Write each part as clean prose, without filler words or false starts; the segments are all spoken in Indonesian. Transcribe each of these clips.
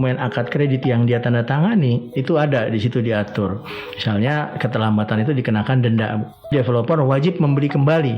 dokumen akad kredit yang dia tanda tangani itu ada di situ diatur. Misalnya keterlambatan itu dikenakan denda. Developer wajib membeli kembali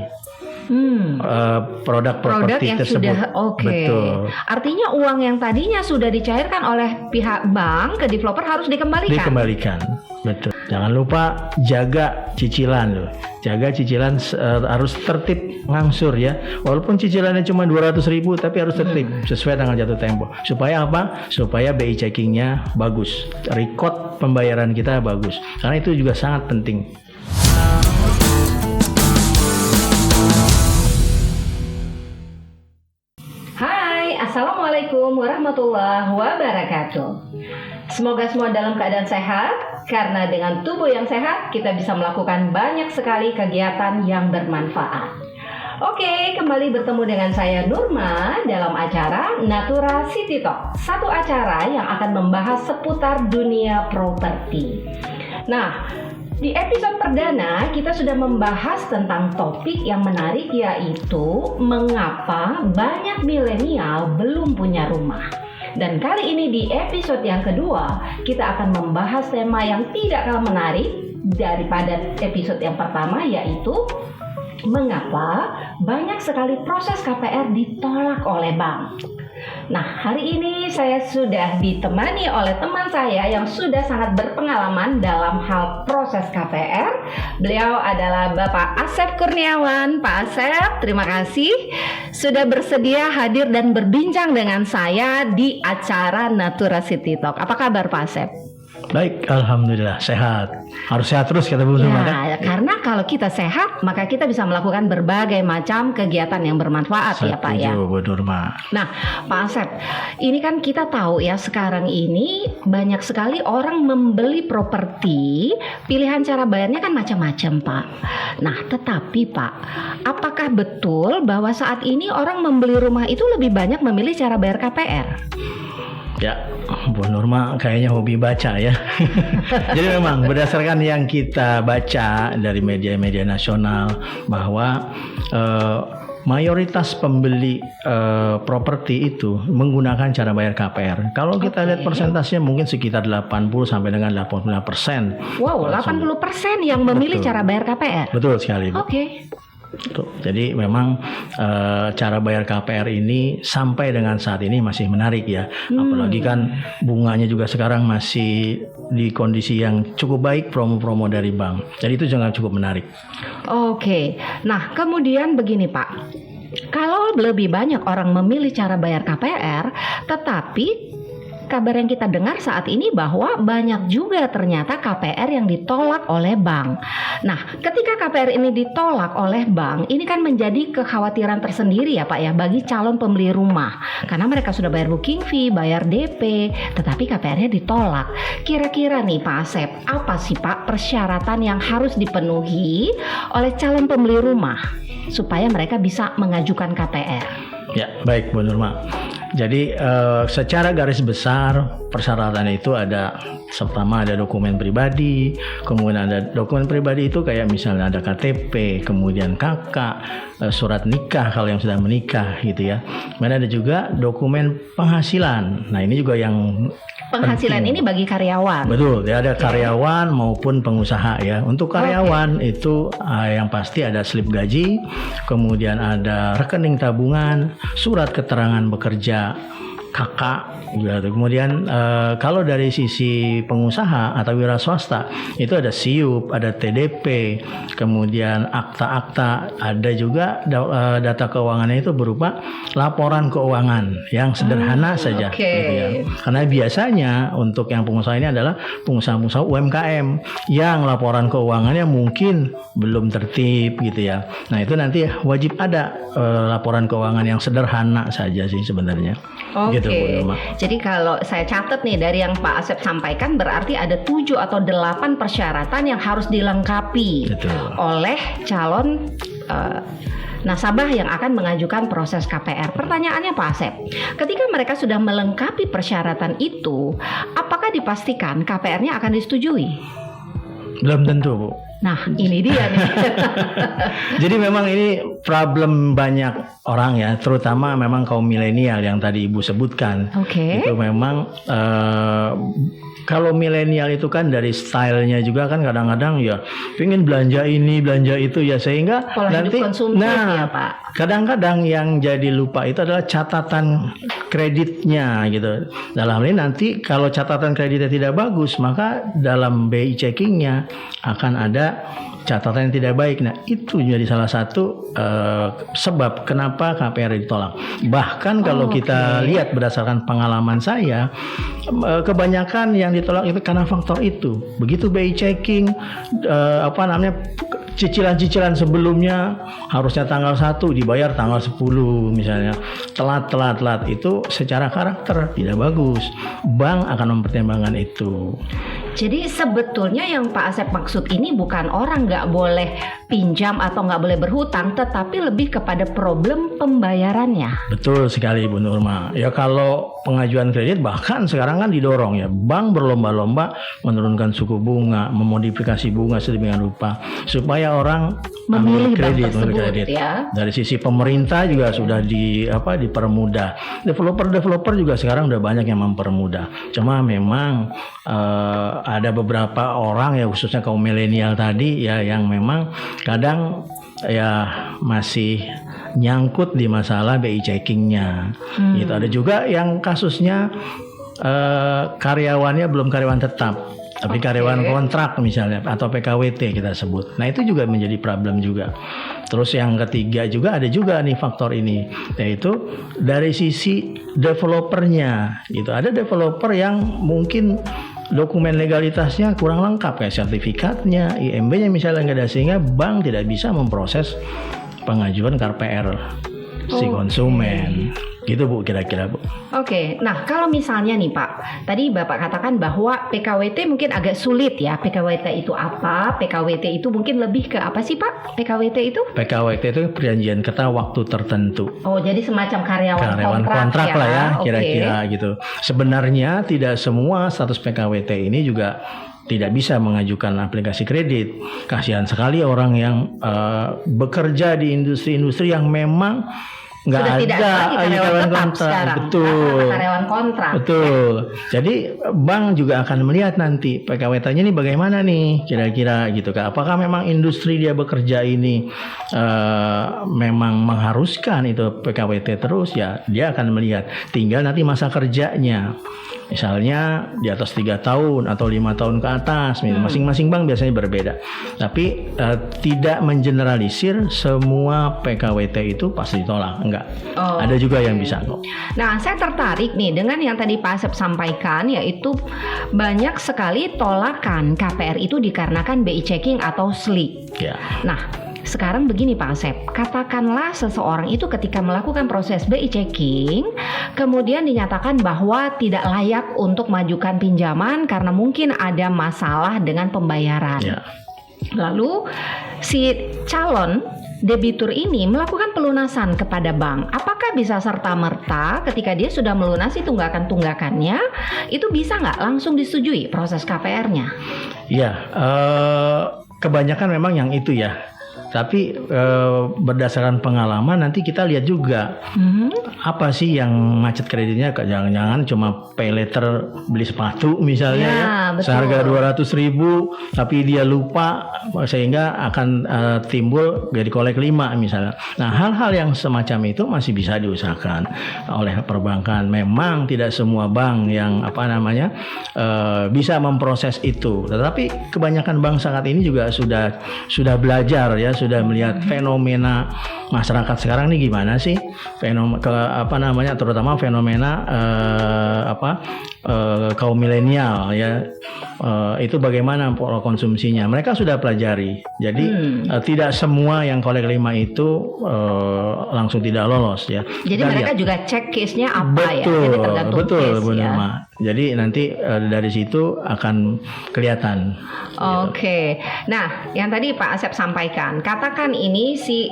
produk properti yang tersebut. Sudah oke. Betul. Artinya uang yang tadinya sudah dicairkan oleh pihak bank ke developer harus dikembalikan. Dikembalikan. Betul. Jangan lupa jaga cicilan loh. Jaga cicilan harus tertib ngangsur ya. Walaupun cicilannya cuma 200.000 tapi harus tertib sesuai dengan jatuh tempo. Supaya apa? Supaya BI checkingnya bagus. Record pembayaran kita bagus. Karena itu juga sangat penting. Assalamualaikum warahmatullahi wabarakatuh. Semoga semua dalam keadaan sehat, karena dengan tubuh yang sehat kita bisa melakukan banyak sekali kegiatan yang bermanfaat. Oke, kembali bertemu dengan saya Nurma dalam acara Natura City Talk, satu acara yang akan membahas seputar dunia properti. Nah, di episode perdana kita sudah membahas tentang topik yang menarik, yaitu mengapa banyak milenial belum punya rumah. Dan kali ini di episode yang kedua kita akan membahas tema yang tidak kalah menarik daripada episode yang pertama, yaitu mengapa banyak sekali proses KPR ditolak oleh bank. Nah, hari ini saya sudah ditemani oleh teman saya yang sudah sangat berpengalaman dalam hal proses KPR. Beliau adalah Bapak Asep Kurniawan. Pak Asep, terima kasih sudah bersedia hadir dan berbincang dengan saya di acara Natura City Talk. Apa kabar Pak Asep? Baik, alhamdulillah sehat. Harus sehat terus kata Bu Nurma. Ya, karena kalau kita sehat, maka kita bisa melakukan berbagai macam kegiatan yang bermanfaat. Setuju, ya Pak ya. Bu Nurma. Nah, Pak Asep, ini kan kita tahu ya, sekarang ini banyak sekali orang membeli properti, pilihan cara bayarnya kan macam-macam, Pak. Nah, tetapi Pak, apakah betul bahwa saat ini orang membeli rumah itu lebih banyak memilih cara bayar KPR? Ya, Bu Nurma kayaknya hobi baca ya. Jadi memang berdasarkan yang kita baca dari media-media nasional bahwa mayoritas pembeli properti itu menggunakan cara bayar KPR. Kalau kita lihat persentasenya mungkin sekitar 80 sampai dengan 85%. Wow, 80% yang memilih cara bayar KPR. Betul sekali, Bu. Oke. Jadi memang cara bayar KPR ini sampai dengan saat ini masih menarik ya. Apalagi kan bunganya juga sekarang masih di kondisi yang cukup baik, promo-promo dari bank. Jadi itu juga cukup menarik. Oke. Nah, kemudian begini Pak. Kalau lebih banyak orang memilih cara bayar KPR, tetapi kabar yang kita dengar saat ini bahwa banyak juga ternyata KPR yang ditolak oleh bank. Nah, ketika KPR ini ditolak oleh bank, ini kan menjadi kekhawatiran tersendiri ya Pak ya bagi calon pembeli rumah. Karena mereka sudah bayar booking fee, bayar DP, tetapi KPR-nya ditolak. Kira-kira nih Pak Asep, apa sih Pak persyaratan yang harus dipenuhi oleh calon pembeli rumah supaya mereka bisa mengajukan KPR? Ya, baik Bu Nurma. Jadi secara garis besar persyaratan itu ada, pertama ada dokumen pribadi, kemudian ada dokumen pribadi itu kayak misalnya ada KTP, kemudian KK, surat nikah kalau yang sudah menikah gitu ya. Kemudian ada juga dokumen penghasilan. Nah ini juga yang penghasilan penting. Ini bagi karyawan. Betul, ya ada karyawan maupun pengusaha ya. Untuk karyawan itu yang pasti ada slip gaji, kemudian ada rekening tabungan, surat keterangan bekerja KK gitu. Kemudian kalau dari sisi pengusaha atau wira swasta itu ada SIUP, ada TDP, kemudian akta-akta, ada juga data keuangannya itu berupa laporan keuangan yang sederhana saja gitu ya. Karena biasanya untuk yang pengusaha ini adalah pengusaha-pengusaha UMKM yang laporan keuangannya mungkin belum tertib gitu ya. Nah itu nanti wajib ada laporan keuangan yang sederhana saja sih sebenarnya. Oke. Gitu, jadi kalau saya catat nih dari yang Pak Asep sampaikan, berarti ada 7 atau 8 persyaratan yang harus dilengkapi oleh calon nasabah yang akan mengajukan proses KPR. Pertanyaannya Pak Asep, ketika mereka sudah melengkapi persyaratan itu, apakah dipastikan KPR-nya akan disetujui? Belum tentu, Bu. Nah, ini dia nih. Jadi memang ini problem banyak orang ya, terutama memang kaum milenial yang tadi Ibu sebutkan. Oke. Itu memang kalau milenial itu kan dari stylenya juga kan kadang-kadang ya pengen belanja ini belanja itu ya, sehingga Pola nanti hidup konsumtif ya, Pak. kadang-kadang yang jadi lupa itu adalah catatan kreditnya gitu. Dalam hal ini nanti kalau catatan kreditnya tidak bagus, maka dalam BI checkingnya akan ada catatan yang tidak baik. Nah, itu jadi salah satu sebab kenapa KPR ditolak. Bahkan kalau kita lihat berdasarkan pengalaman saya, kebanyakan yang ditolak itu karena faktor itu. Begitu BI checking cicilan-cicilan sebelumnya harusnya tanggal 1 dibayar tanggal 10 misalnya. Telat itu secara karakter tidak bagus. Bank akan mempertimbangkan itu. Jadi sebetulnya yang Pak Asep maksud ini bukan orang nggak boleh pinjam atau nggak boleh berhutang, tetapi lebih kepada problem pembayarannya. Betul sekali Bu Nurma. Ya kalau pengajuan kredit bahkan sekarang kan didorong ya. Bank berlomba-lomba menurunkan suku bunga, memodifikasi bunga sedemikian rupa supaya orang memilih kredit, bank tersebut ya. Dari sisi pemerintah juga sudah dipermudah. Developer juga sekarang udah banyak yang mempermudah. Cuma memang ada beberapa orang ya khususnya kaum milenial tadi ya yang memang kadang ya masih nyangkut di masalah BI checkingnya. Gitu. Ada juga yang kasusnya karyawannya belum karyawan tetap, tapi karyawan kontrak misalnya atau PKWT kita sebut. Nah itu juga menjadi problem juga. Terus yang ketiga juga ada juga nih faktor ini, yaitu dari sisi developernya. Gitu. Ada developer yang mungkin dokumen legalitasnya kurang lengkap kayak sertifikatnya, IMB-nya misalnya nggak ada, sehingga bank tidak bisa memproses pengajuan KPR si konsumen. Gitu Bu kira-kira Bu. Oke, nah kalau misalnya nih Pak, tadi Bapak katakan bahwa PKWT mungkin agak sulit ya. PKWT itu apa? PKWT itu mungkin lebih ke apa sih Pak? PKWT itu? PKWT itu perjanjian kerja waktu tertentu. Oh, jadi semacam karyawan kontrak lah ya, kira-kira Oke. gitu. Sebenarnya tidak semua status PKWT ini juga tidak bisa mengajukan aplikasi kredit. Kasihan sekali orang yang bekerja di industri-industri yang memang nggak Sudah ada tidak lagi karyawan tetap kontrak. sekarang. Betul. Karyawan kontrak. Betul. Jadi bank juga akan melihat nanti PKWT-nya ini bagaimana nih kira-kira gitu kan. Apakah memang industri dia bekerja ini memang mengharuskan itu PKWT terus, ya dia akan melihat. Tinggal nanti masa kerjanya. Misalnya di atas 3 tahun atau 5 tahun ke atas, masing-masing bank biasanya berbeda. Tapi tidak mengeneralisir semua PKWT itu pasti ditolak, enggak. Ada juga yang bisa kok. Nah, saya tertarik nih dengan yang tadi Pak Asep sampaikan, yaitu banyak sekali tolakan KPR itu dikarenakan BI checking atau SLI. Ya. Nah, sekarang begini Pak Asep, katakanlah seseorang itu ketika melakukan proses BI checking, kemudian dinyatakan bahwa tidak layak untuk majukan pinjaman karena mungkin ada masalah dengan pembayaran. Ya. Lalu si calon debitur ini melakukan pelunasan kepada bank. Apakah bisa serta-merta ketika dia sudah melunasi tunggakan-tunggakannya, itu bisa nggak langsung disetujui proses KPR-nya? Ya, kebanyakan memang yang itu ya. Tapi berdasarkan pengalaman nanti kita lihat juga apa sih yang macet kreditnya. Jangan-jangan cuma pay later beli sepatu misalnya ya, seharga 200.000 tapi dia lupa sehingga akan timbul jadi kolek 5 misalnya. Nah hal-hal yang semacam itu masih bisa diusahakan oleh perbankan. Memang tidak semua bank yang bisa memproses itu, tetapi kebanyakan bank saat ini juga sudah belajar ya, sudah melihat fenomena masyarakat sekarang ini gimana sih, terutama fenomena kaum milenial ya, itu bagaimana pola konsumsinya. Mereka sudah pelajari. Jadi tidak semua yang kolek 5 itu langsung tidak lolos ya. Jadi mereka juga cek case-nya apa ya. Jadi tergantung betul, case Bu ya. Nurma. Jadi nanti dari situ akan kelihatan. Oke. Nah, yang tadi Pak Asep sampaikan, katakan ini si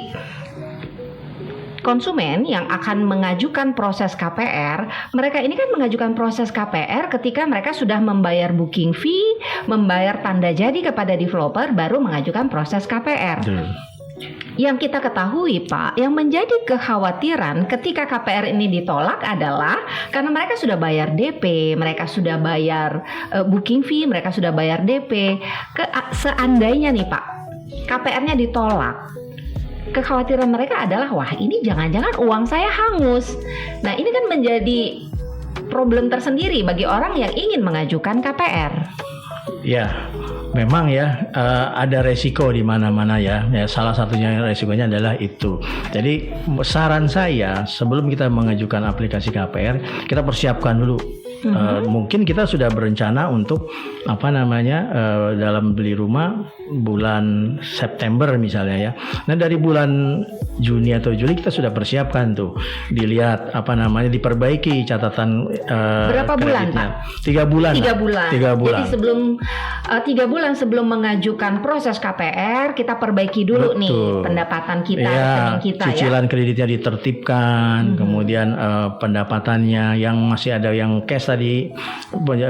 konsumen yang akan mengajukan proses KPR, mereka ini kan mengajukan proses KPR ketika mereka sudah membayar booking fee, membayar tanda jadi kepada developer, baru mengajukan proses KPR. Yang kita ketahui Pak, yang menjadi kekhawatiran ketika KPR ini ditolak adalah karena mereka sudah bayar DP, mereka sudah bayar booking fee, mereka sudah bayar DP. Seandainya nih Pak, KPR-nya ditolak, kekhawatiran mereka adalah wah ini jangan-jangan uang saya hangus. Nah ini kan menjadi problem tersendiri bagi orang yang ingin mengajukan KPR. Ya, memang ya ada resiko di mana-mana ya. Salah satunya resikonya adalah itu. Jadi saran saya sebelum kita mengajukan aplikasi KPR, kita persiapkan dulu. Mungkin kita sudah berencana untuk dalam beli rumah bulan September misalnya ya. Nah dari bulan Juni atau Juli kita sudah persiapkan tuh, dilihat diperbaiki catatan berapa bulan Pak? 3 bulan. 3 bulan. 3 bulan. Jadi sebelum 3 bulan sebelum mengajukan proses KPR kita perbaiki dulu. Betul. Nih pendapatan kita, rekening kita cicilan kreditnya ditertibkan, kemudian pendapatannya yang masih ada yang cash tadi,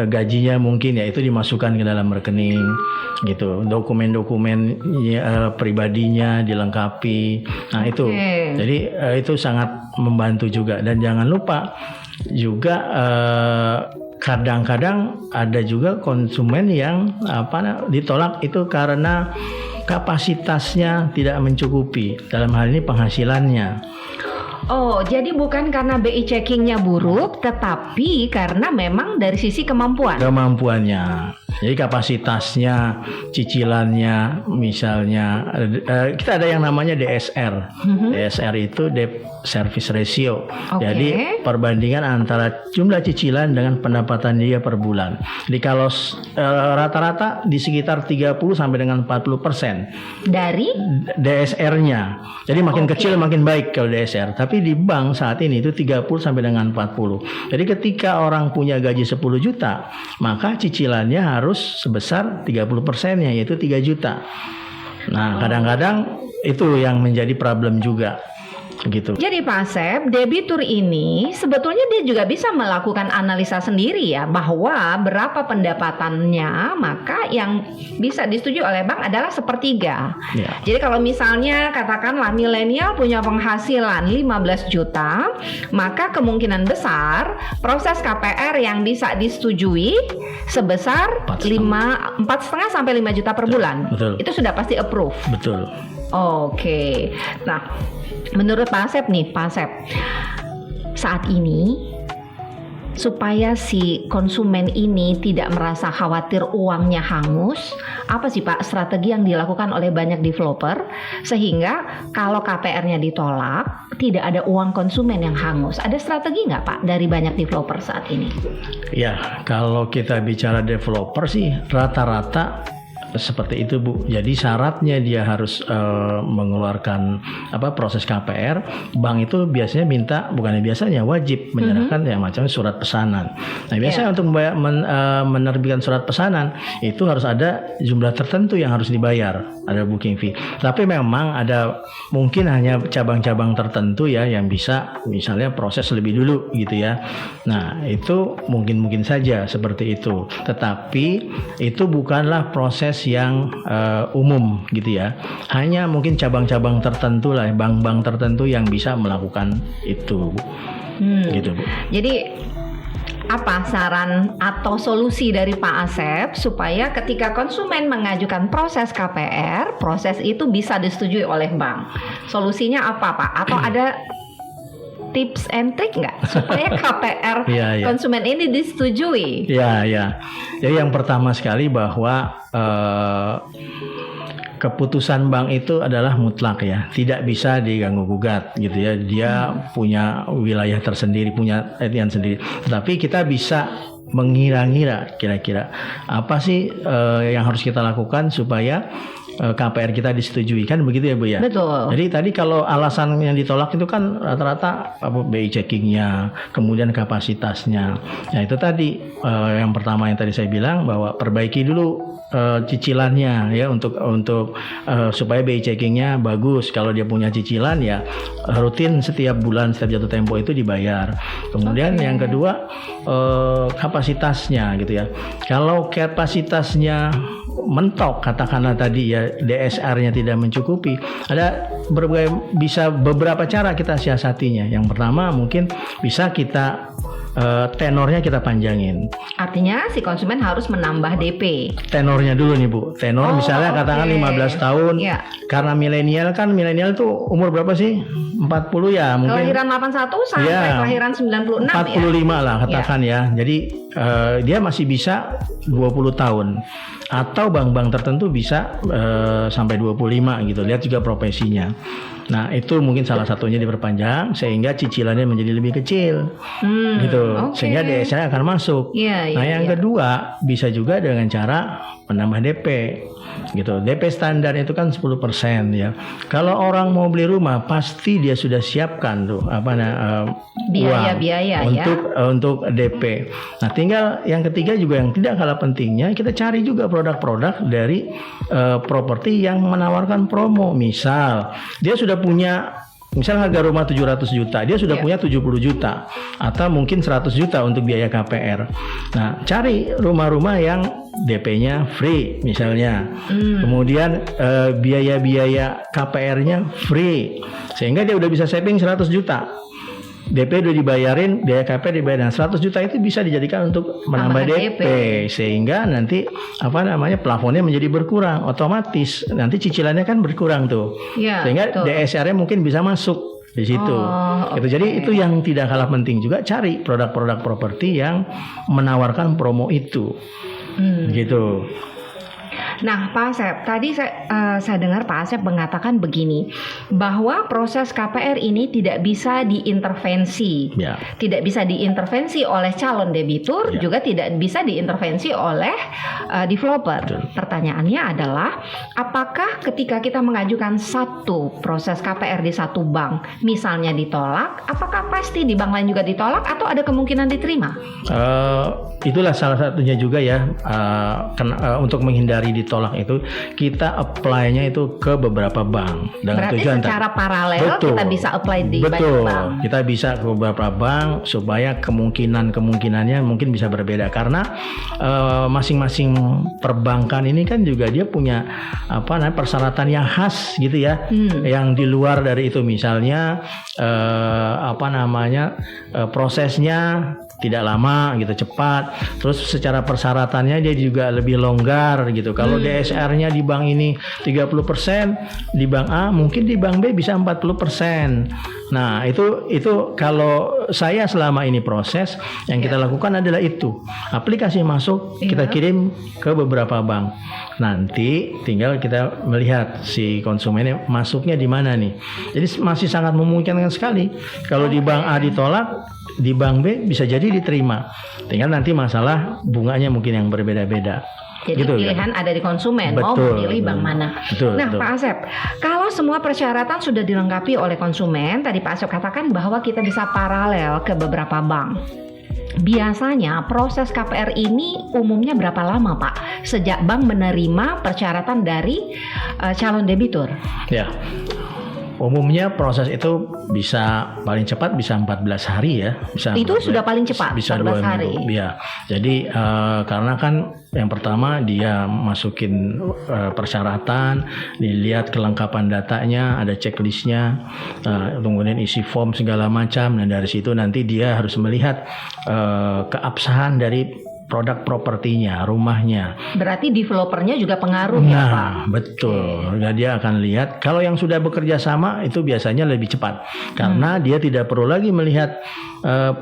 gajinya mungkin ya itu dimasukkan ke dalam rekening gitu, dokumen-dokumen pribadinya dilengkapi. Nah itu jadi itu sangat membantu juga. Dan jangan lupa juga kadang-kadang ada juga konsumen yang ditolak itu karena kapasitasnya tidak mencukupi, dalam hal ini penghasilannya. Oh, jadi bukan karena BI checkingnya buruk, tetapi karena memang dari sisi kemampuannya. Jadi kapasitasnya, cicilannya, misalnya kita ada yang namanya DSR. DSR itu Debt Service Ratio. Jadi perbandingan antara jumlah cicilan dengan pendapatan dia per bulan. Jadi kalau rata-rata di sekitar 30 sampai dengan 40% dari DSR-nya. Jadi makin kecil makin baik kalau DSR. Tapi di bank saat ini itu 30 sampai dengan 40. Jadi ketika orang punya gaji 10 juta, maka cicilannya harus sebesar 30%-nya, yaitu 3 juta. Nah, kadang-kadang itu yang menjadi problem juga. Gitu. Jadi Pak Asep, debitur ini sebetulnya dia juga bisa melakukan analisa sendiri ya, bahwa berapa pendapatannya, maka yang bisa disetujui oleh bank adalah sepertiga. Jadi kalau misalnya katakanlah milenial punya penghasilan 15 juta, maka kemungkinan besar proses KPR yang bisa disetujui sebesar 4,5 sampai 5 juta per bulan. Betul. Itu sudah pasti approve. Betul. Oke. Nah, menurut Pak Asep nih, Pak Asep, saat ini supaya si konsumen ini tidak merasa khawatir uangnya hangus, apa sih Pak strategi yang dilakukan oleh banyak developer sehingga kalau KPR-nya ditolak tidak ada uang konsumen yang hangus? Ada strategi nggak Pak dari banyak developer saat ini? Ya, kalau kita bicara developer sih rata-rata seperti itu Bu. Jadi syaratnya dia harus mengeluarkan proses KPR. Bank itu biasanya wajib menyerahkan yang macam surat pesanan. Nah biasanya untuk menerbitkan surat pesanan itu harus ada jumlah tertentu yang harus dibayar, ada booking fee. Tapi memang ada mungkin hanya cabang-cabang tertentu ya yang bisa misalnya proses lebih dulu gitu ya. Nah itu mungkin saja seperti itu. Tetapi itu bukanlah proses yang umum gitu ya. Hanya mungkin cabang-cabang tertentu lah, bank-bank tertentu yang bisa melakukan itu. Gitu Bu. Jadi apa saran atau solusi dari Pak Asep supaya ketika konsumen mengajukan proses KPR, proses itu bisa disetujui oleh bank? Solusinya apa Pak? Atau ada tips and trick nggak supaya KPR konsumen ini disetujui? Ya. Jadi yang pertama sekali bahwa keputusan bank itu adalah mutlak ya, tidak bisa diganggu gugat gitu ya. Dia punya wilayah tersendiri, punya etian sendiri. Tetapi kita bisa mengira-ngira kira-kira apa sih yang harus kita lakukan supaya KPR kita disetujui, kan begitu ya Bu ya? Betul. Jadi tadi kalau alasan yang ditolak itu kan rata-rata BI checkingnya, kemudian kapasitasnya. Nah itu tadi yang pertama yang tadi saya bilang bahwa perbaiki dulu cicilannya ya untuk supaya BI checkingnya bagus. Kalau dia punya cicilan ya rutin setiap bulan, setiap jatuh tempo itu dibayar. Kemudian yang kedua kapasitasnya gitu ya. Kalau kapasitasnya mentok, katakanlah tadi ya DSR-nya tidak mencukupi, ada beberapa cara kita siasatinya. Yang pertama mungkin bisa kita tenornya kita panjangin. Artinya si konsumen harus menambah DP. Tenornya dulu nih Bu. Tenor misalnya katakan 15 tahun. Ya. Karena milenial tuh umur berapa sih? 40 ya mungkin. Kelahiran 81 sampai kelahiran 96 45 lah katakan ya. Jadi dia masih bisa 20 tahun. Atau bank-bank tertentu bisa sampai 25 gitu. Lihat juga profesinya. Nah itu mungkin salah satunya diperpanjang sehingga cicilannya menjadi lebih kecil gitu, sehingga DSR akan masuk. Yang kedua bisa juga dengan cara menambah DP gitu. DP standar itu kan 10% ya. Kalau orang mau beli rumah pasti dia sudah siapkan tuh biaya untuk DP. Nah tinggal yang ketiga juga yang tidak kalah pentingnya, kita cari juga produk-produk dari properti yang menawarkan promo. Misal dia sudah punya harga rumah 700 juta, dia sudah punya 70 juta atau mungkin 100 juta untuk biaya KPR. Nah, cari rumah-rumah yang DP-nya free misalnya. Kemudian biaya-biaya KPR-nya free. Sehingga dia udah bisa saving 100 juta. DP udah dibayarin, biaya KPR dibayarin. 100 juta itu bisa dijadikan untuk menambah DP. Sehingga nanti plafonnya menjadi berkurang, otomatis nanti cicilannya kan berkurang tuh. Sehingga DSR-nya mungkin bisa masuk di situ. Jadi itu yang tidak kalah penting juga, cari produk-produk properti yang menawarkan promo itu. Gitu. Nah, Pak Asep, tadi saya dengar Pak Asep mengatakan begini, bahwa proses KPR ini tidak bisa diintervensi, tidak bisa diintervensi oleh calon debitur, juga tidak bisa diintervensi oleh developer. Pertanyaannya adalah, apakah ketika kita mengajukan satu proses KPR di satu bank, misalnya ditolak, apakah pasti di bank lain juga ditolak atau ada kemungkinan diterima? Itulah salah satunya juga ya, untuk menghindari ditolak itu kita apply-nya itu ke beberapa bank dengan berarti tujuan secara paralel kita bisa apply di banyak bank. Kita bisa ke beberapa bank supaya kemungkinannya mungkin bisa berbeda, karena masing-masing perbankan ini kan juga dia punya persyaratan yang khas gitu ya, yang di luar dari itu. Misalnya prosesnya tidak lama gitu, cepat. Terus secara persyaratannya dia juga lebih longgar gitu. Kalau DSR-nya di bank ini 30%, di bank A mungkin di bank B bisa 40%. Nah, itu kalau saya selama ini proses yang kita lakukan adalah itu. Aplikasi masuk, kita kirim ke beberapa bank. Nanti tinggal kita melihat si konsumennya masuknya di mana nih. Jadi masih sangat memungkinkan sekali. Kalau di bank A ditolak, di bank B bisa jadi diterima. Tinggal nanti masalah bunganya mungkin yang berbeda-beda. Jadi pilihan ada di konsumen, mau memilih bank mana. Pak Asep, kalau semua persyaratan sudah dilengkapi oleh konsumen, tadi Pak Asep katakan bahwa kita bisa paralel ke beberapa bank. Biasanya proses KPR ini umumnya berapa lama Pak? Sejak bank menerima persyaratan dari calon debitur? Ya. Umumnya proses itu bisa paling cepat bisa 14 hari ya. Itu sudah paling cepat, bisa 14 hari. Ya. Jadi karena kan yang pertama dia masukin persyaratan, dilihat kelengkapan datanya, ada checklistnya, kemudian isi form segala macam. Nah dari situ nanti dia harus melihat keabsahan dari produk propertinya, rumahnya. Berarti developernya juga pengaruh ya Pak? Betul. Nah, dia akan lihat kalau yang sudah bekerja sama itu biasanya lebih cepat. Karena dia tidak perlu lagi melihat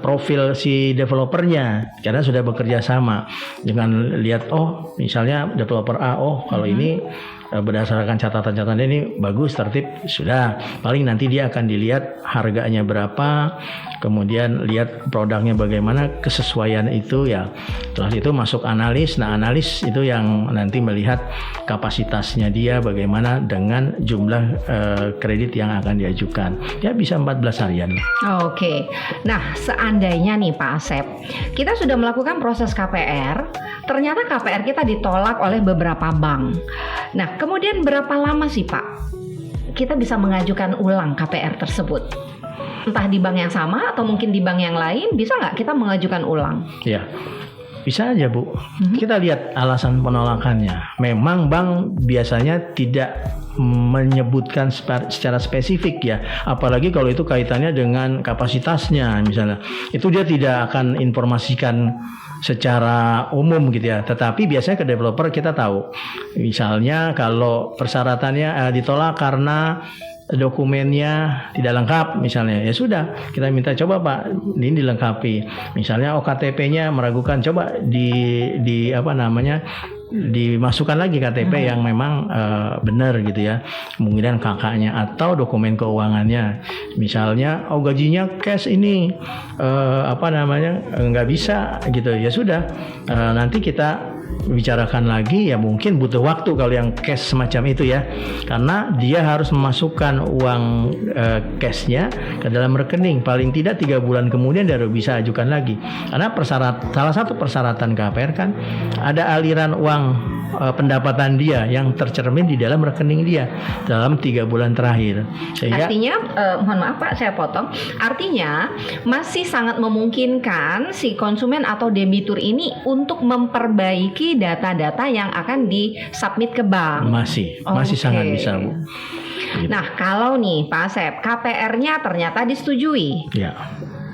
profil si developernya karena sudah bekerja sama dengan lihat misalnya developer A kalau ini berdasarkan catatan-catatan ini bagus tertib sudah paling nanti dia akan dilihat harganya berapa kemudian lihat produknya bagaimana kesesuaian itu ya setelah itu masuk analis. Nah analis itu yang nanti melihat kapasitasnya dia bagaimana dengan jumlah kredit yang akan diajukan ya bisa 14 harian. Oke. Nah seandainya nih Pak Asep kita sudah melakukan proses KPR ternyata KPR kita ditolak oleh beberapa bank. Nah, kemudian berapa lama sih Pak kita bisa mengajukan ulang KPR tersebut? Entah di bank yang sama atau mungkin di bank yang lain, bisa nggak kita mengajukan ulang? Ya, bisa aja Bu. Kita lihat alasan penolakannya. Memang bank biasanya tidak menyebutkan secara spesifik ya, apalagi kalau itu kaitannya dengan kapasitasnya misalnya. Itu dia tidak akan informasikan secara umum gitu ya. Tetapi biasanya ke developer kita tahu. Misalnya kalau persyaratannya ditolak karena dokumennya tidak lengkap misalnya, ya sudah kita minta coba Pak ini dilengkapi. Misalnya KTP-nya meragukan, coba dimasukkan lagi KTP yang memang benar gitu ya, kemungkinan kakaknya atau dokumen keuangannya. Misalnya gajinya cash ini nggak bisa gitu ya sudah nanti kita bicarakan lagi ya mungkin butuh waktu kalau yang cash semacam itu ya karena dia harus memasukkan uang cashnya ke dalam rekening paling tidak 3 bulan kemudian dia bisa ajukan lagi karena salah satu persyaratan KPR kan ada aliran uang pendapatan dia yang tercermin di dalam rekening dia dalam 3 bulan terakhir. Sehingga artinya mohon maaf Pak saya potong, artinya masih sangat memungkinkan si konsumen atau debitur ini untuk memperbaiki data-data yang akan disubmit ke bank. Masih sangat bisa Bu. Nah kalau nih Pak Asep KPR-nya ternyata disetujui ya.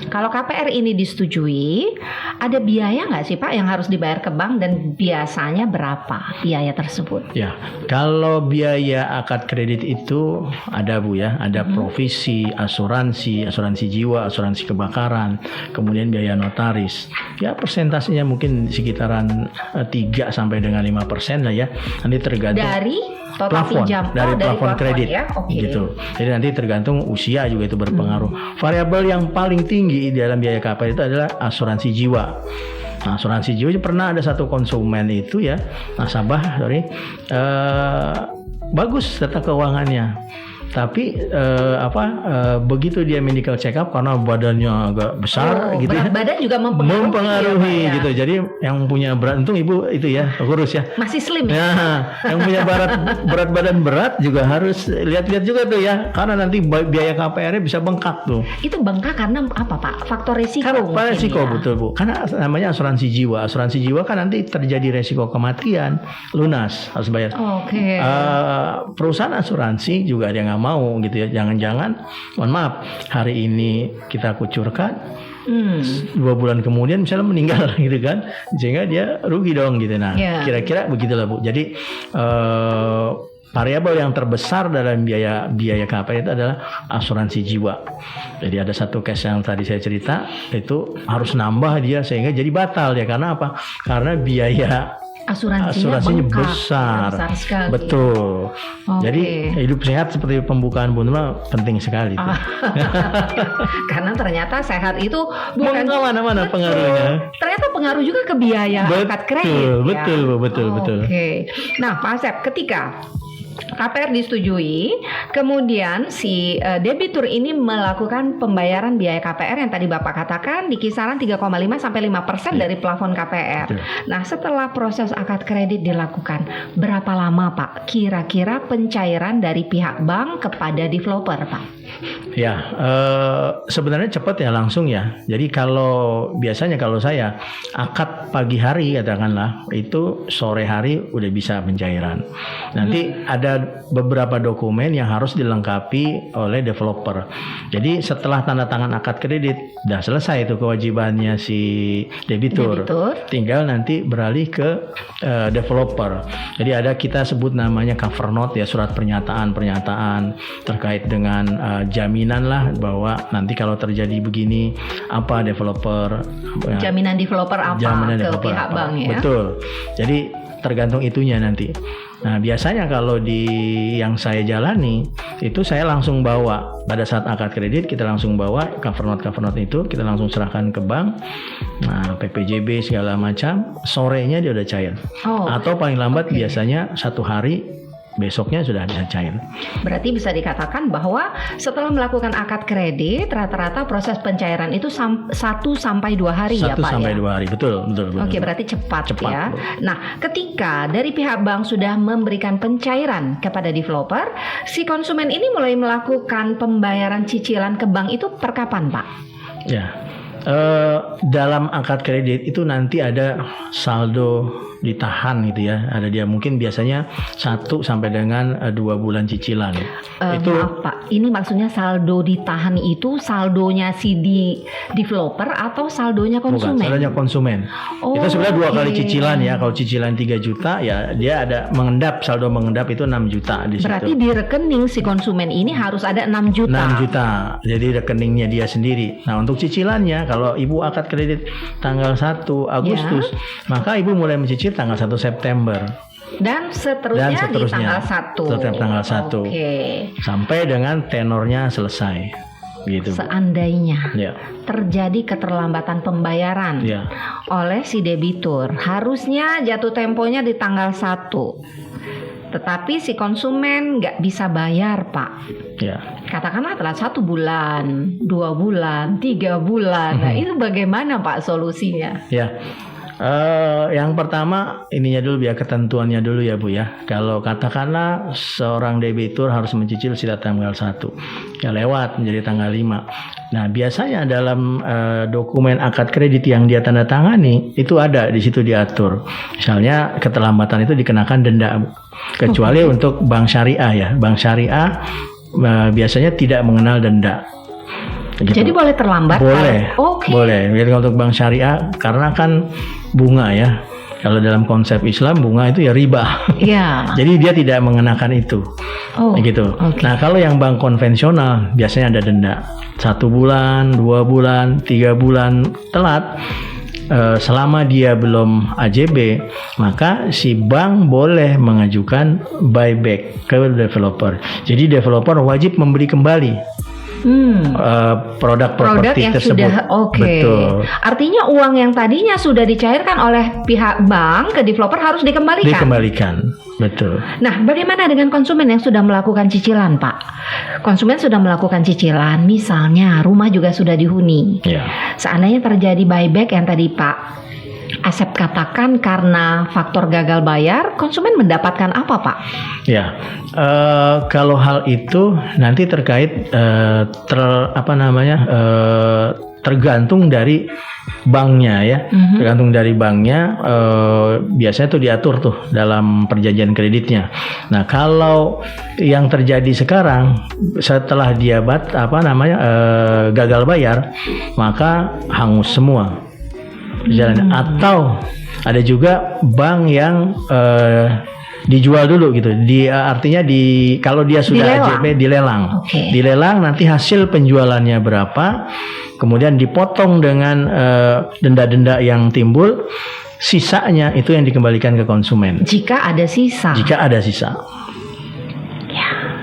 Kalau KPR ini disetujui, ada biaya nggak sih Pak yang harus dibayar ke bank dan biasanya berapa biaya tersebut? Ya, kalau biaya akad kredit itu ada Bu ya, ada provisi, asuransi jiwa, asuransi kebakaran, kemudian biaya notaris. Ya persentasenya mungkin sekitaran 3 sampai dengan 5% lah ya. Nanti tergantung dari total plafon, pinjam dari plafon kredit ya? gitu. Jadi nanti tergantung usia juga itu berpengaruh. Variabel yang paling tinggi di dalam biaya KPR itu adalah asuransi jiwa. Nah, asuransi jiwa pernah ada satu konsumen itu ya, nasabah bagus data keuangannya. Tapi begitu dia medical check up karena badannya agak besar gitu berat ya. Badan juga mempengaruhi ya, gitu. Jadi yang punya berat untung Ibu itu ya kurus ya. Masih slim ya. Nah, yang punya berat badan berat juga harus lihat-lihat juga tuh ya. Karena nanti biaya KPR-nya bisa bengkak tuh. Itu bengkak karena apa Pak? Faktor risiko. Karena risiko betul Bu. Karena namanya asuransi jiwa. Asuransi jiwa kan nanti terjadi resiko kematian, lunas harus bayar. Oke. Perusahaan asuransi juga dia nggak mau gitu ya, jangan-jangan mohon maaf hari ini kita kucurkan 2 bulan kemudian misalnya meninggal gitu kan, sehingga dia rugi dong gitu. Nah kira-kira begitulah Bu. Jadi variabel yang terbesar dalam biaya KPR itu adalah asuransi jiwa. Jadi ada satu case yang tadi saya cerita itu harus nambah dia sehingga jadi batal ya. Karena apa? Karena biaya asuransinya besar sekali. Betul. Jadi hidup sehat seperti pembukaan Bunma penting sekali. Karena ternyata sehat itu bukan kemana-mana pengaruhnya. Ternyata pengaruh juga ke biaya akad kredit. Betul. Nah Pak Asep, ketika KPR disetujui, kemudian si debitur ini melakukan pembayaran biaya KPR yang tadi Bapak katakan di kisaran 3,5 sampai 5% dari plafon KPR. Nah, setelah proses akad kredit dilakukan, berapa lama Pak kira-kira pencairan dari pihak bank kepada developer Pak? Ya, sebenarnya cepat ya, langsung ya. Jadi biasanya kalau saya akad pagi hari katakanlah, itu sore hari udah bisa pencairan. Nanti ada ada beberapa dokumen yang harus dilengkapi oleh developer. Jadi setelah tanda tangan akad kredit, udah selesai itu kewajibannya si debitur. Tinggal nanti beralih ke developer. Jadi ada kita sebut namanya cover note ya, surat pernyataan terkait dengan jaminan lah bahwa nanti kalau terjadi begini apa developer. Jaminan developer apa ke pihak bank ya? Betul. Jadi tergantung itunya nanti. Nah biasanya kalau di yang saya jalani itu saya langsung bawa pada saat akad kredit, kita langsung bawa cover note itu kita langsung serahkan ke bank. Nah PPJB segala macam, sorenya dia udah cair. Atau paling lambat biasanya 1 hari besoknya sudah bisa cair. Berarti bisa dikatakan bahwa setelah melakukan akad kredit rata-rata proses pencairan itu 1 sampai 2 hari ya Pak 1 sampai 2 hari, betul. Oke, berarti cepat ya. Nah, ketika dari pihak bank sudah memberikan pencairan kepada developer, si konsumen ini mulai melakukan pembayaran cicilan ke bank itu per kapan Pak? Ya, dalam akad kredit itu nanti ada saldo ditahan gitu ya. Ada dia mungkin biasanya 1 sampai dengan 2 bulan cicilan. Itu maaf Pak, ini maksudnya saldo ditahan itu saldonya si developer atau saldonya konsumen? Bukan, saldonya konsumen. Itu sebenarnya 2 kali cicilan ya. Kalau cicilan 3 juta ya dia ada saldo mengendap itu 6 juta di situ. Berarti di rekening si konsumen ini harus ada 6 juta. 6 juta. Jadi rekeningnya dia sendiri. Nah, untuk cicilannya kalau Ibu akad kredit tanggal 1 Agustus, maka Ibu mulai mencicil tanggal 1 September. Dan seterusnya di tanggal 1. Setiap tanggal 1. Sampai dengan tenornya selesai. Gitu. Seandainya terjadi keterlambatan pembayaran oleh si debitur, harusnya jatuh temponya di tanggal 1. Tetapi si konsumen nggak bisa bayar Pak. Katakanlah telat 1 bulan, 2 bulan, 3 bulan. Nah itu bagaimana Pak solusinya? Yang pertama ininya dulu biar ketentuannya dulu ya Bu ya. Kalau katakanlah seorang debitur harus mencicil setiap tanggal 1, ya lewat menjadi tanggal 5. Nah biasanya dalam dokumen akad kredit yang dia tanda tangani itu ada di situ diatur. Misalnya keterlambatan itu dikenakan denda, kecuali untuk bank syariah ya. Bank syariah biasanya tidak mengenal denda. Gitu. Jadi boleh terlambat? Boleh. Jadi untuk bank syariah karena kan bunga ya. Kalau dalam konsep Islam bunga itu ya riba. Jadi dia tidak mengenakan itu. Gitu. Nah kalau yang bank konvensional biasanya ada denda 1 bulan, 2 bulan, 3 bulan telat. Selama dia belum AJB, maka si bank boleh mengajukan buyback ke developer. Jadi developer wajib membeli kembali produk properti yang tersebut. Betul. Artinya uang yang tadinya sudah dicairkan oleh pihak bank ke developer harus dikembalikan. Betul. Nah, bagaimana dengan konsumen yang sudah melakukan cicilan, Pak? Konsumen sudah melakukan cicilan, misalnya rumah juga sudah dihuni. Seandainya terjadi buyback yang tadi Pak Asep katakan karena faktor gagal bayar, konsumen mendapatkan apa Pak? Kalau hal itu nanti terkait tergantung dari banknya ya. Tergantung dari banknya, biasanya tuh diatur tuh dalam perjanjian kreditnya. Nah kalau yang terjadi sekarang setelah dia gagal bayar, maka hangus semua. Atau ada juga bank yang dijual dulu gitu. Artinya kalau dia sudah AJB dilelang. Dilelang nanti hasil penjualannya berapa, kemudian dipotong dengan denda-denda yang timbul, sisanya itu yang dikembalikan ke konsumen. Jika ada sisa.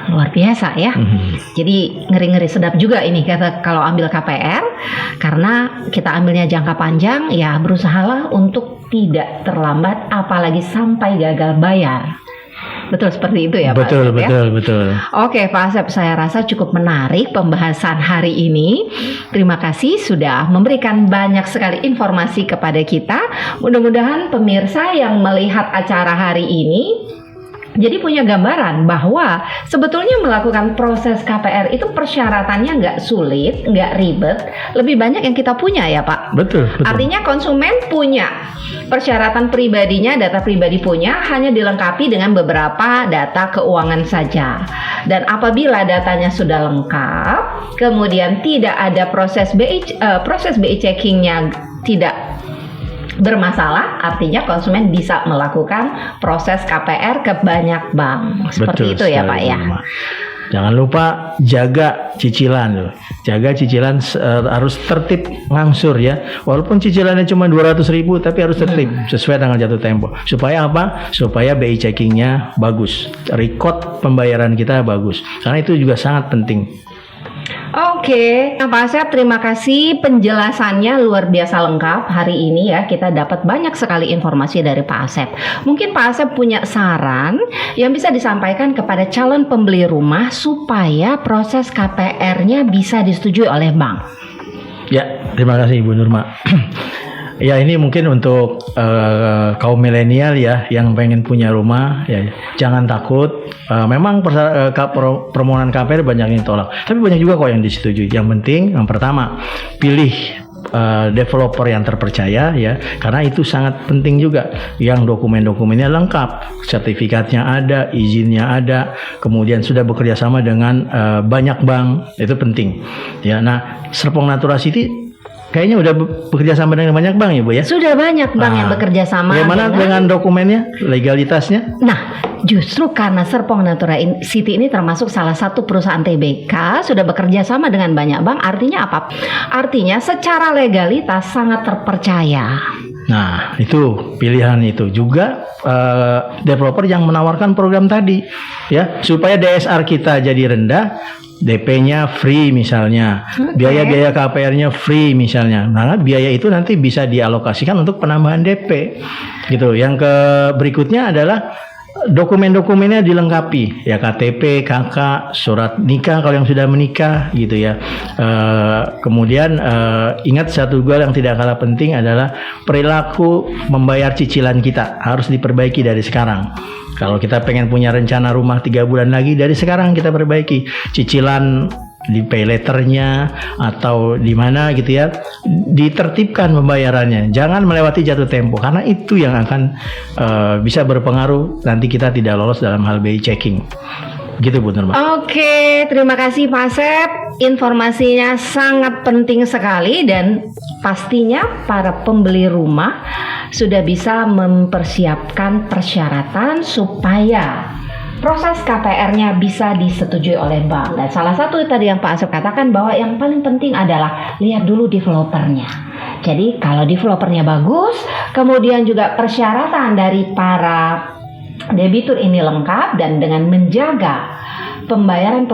Luar biasa ya. Jadi ngeri-ngeri sedap juga ini kalau ambil KPR, karena kita ambilnya jangka panjang ya, berusahalah untuk tidak terlambat apalagi sampai gagal bayar. Betul seperti itu ya Pak Asep? Betul. Oke Pak Asep, saya rasa cukup menarik pembahasan hari ini. Terima kasih sudah memberikan banyak sekali informasi kepada kita. Mudah-mudahan pemirsa yang melihat acara hari ini Jadi punya gambaran bahwa sebetulnya melakukan proses KPR itu persyaratannya nggak sulit, nggak ribet, lebih banyak yang kita punya ya Pak. Betul. Artinya konsumen punya persyaratan pribadinya, data pribadi punya, hanya dilengkapi dengan beberapa data keuangan saja. Dan apabila datanya sudah lengkap, kemudian tidak ada proses BI checkingnya tidak bermasalah, artinya konsumen bisa melakukan proses KPR ke banyak bank. Seperti itu ya Pak ya. Jangan lupa jaga cicilan loh. Jaga cicilan harus tertib ngangsur ya. Walaupun cicilannya cuma 200.000 tapi harus tertib sesuai dengan jatuh tempo. Supaya apa? Supaya BI checkingnya bagus. Record pembayaran kita bagus. Karena itu juga sangat penting. Oke, Pak Asep, terima kasih penjelasannya luar biasa lengkap hari ini ya. Kita dapat banyak sekali informasi dari Pak Asep. Mungkin Pak Asep punya saran yang bisa disampaikan kepada calon pembeli rumah supaya proses KPR-nya bisa disetujui oleh bank. Ya, terima kasih Ibu Nurma. Ya, ini mungkin untuk kaum milenial ya yang pengen punya rumah ya, jangan takut. Memang permohonan KPR banyak yang ditolak, tapi banyak juga kok yang disetujui. Yang penting, yang pertama, pilih developer yang terpercaya ya, karena itu sangat penting juga. Yang dokumen-dokumennya lengkap, sertifikatnya ada, izinnya ada, kemudian sudah bekerja sama dengan banyak bank, itu penting. Ya, nah Serpong Natura City kayaknya udah bekerja sama dengan banyak bank ya Bu ya? Sudah banyak bank yang bekerja sama. Bagaimana dengan dokumennya, legalitasnya? Nah, justru karena Serpong Natura City ini termasuk salah satu perusahaan TBK, sudah bekerja sama dengan banyak bank, artinya apa? Artinya secara legalitas sangat terpercaya. Nah, itu pilihan itu juga developer yang menawarkan program tadi ya, supaya DSR kita jadi rendah. DP-nya free misalnya, biaya-biaya KPR-nya free misalnya. Nah, biaya itu nanti bisa dialokasikan untuk penambahan DP, gitu. Yang berikutnya adalah dokumen-dokumennya dilengkapi, ya KTP, KK, surat nikah kalau yang sudah menikah, gitu ya. Kemudian ingat satu yang tidak kalah penting adalah perilaku membayar cicilan kita harus diperbaiki dari sekarang. Kalau kita pengen punya rencana rumah 3 bulan lagi, dari sekarang kita perbaiki cicilan di pay letternya atau di mana gitu ya, ditertibkan pembayarannya, jangan melewati jatuh tempo, karena itu yang akan bisa berpengaruh nanti kita tidak lolos dalam hal BI checking. Gitu Bu Nurma. Oke, terima kasih Pak Asep. Informasinya sangat penting sekali dan pastinya para pembeli rumah sudah bisa mempersiapkan persyaratan supaya proses KPR-nya bisa disetujui oleh bank. Dan salah satu tadi yang Pak Asep katakan bahwa yang paling penting adalah lihat dulu developernya. Jadi kalau developernya bagus, kemudian juga persyaratan dari para debitur ini lengkap dan dengan menjaga pembayaran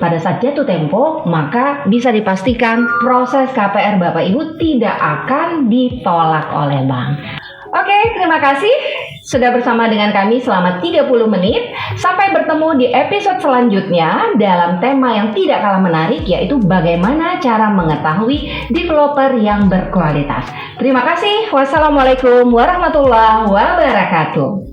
pada saat jatuh tempo, maka bisa dipastikan proses KPR Bapak Ibu tidak akan ditolak oleh bank. Oke, terima kasih sudah bersama dengan kami selama 30 menit. Sampai bertemu di episode selanjutnya dalam tema yang tidak kalah menarik, yaitu bagaimana cara mengetahui developer yang berkualitas. Terima kasih. Wassalamualaikum warahmatullahi wabarakatuh.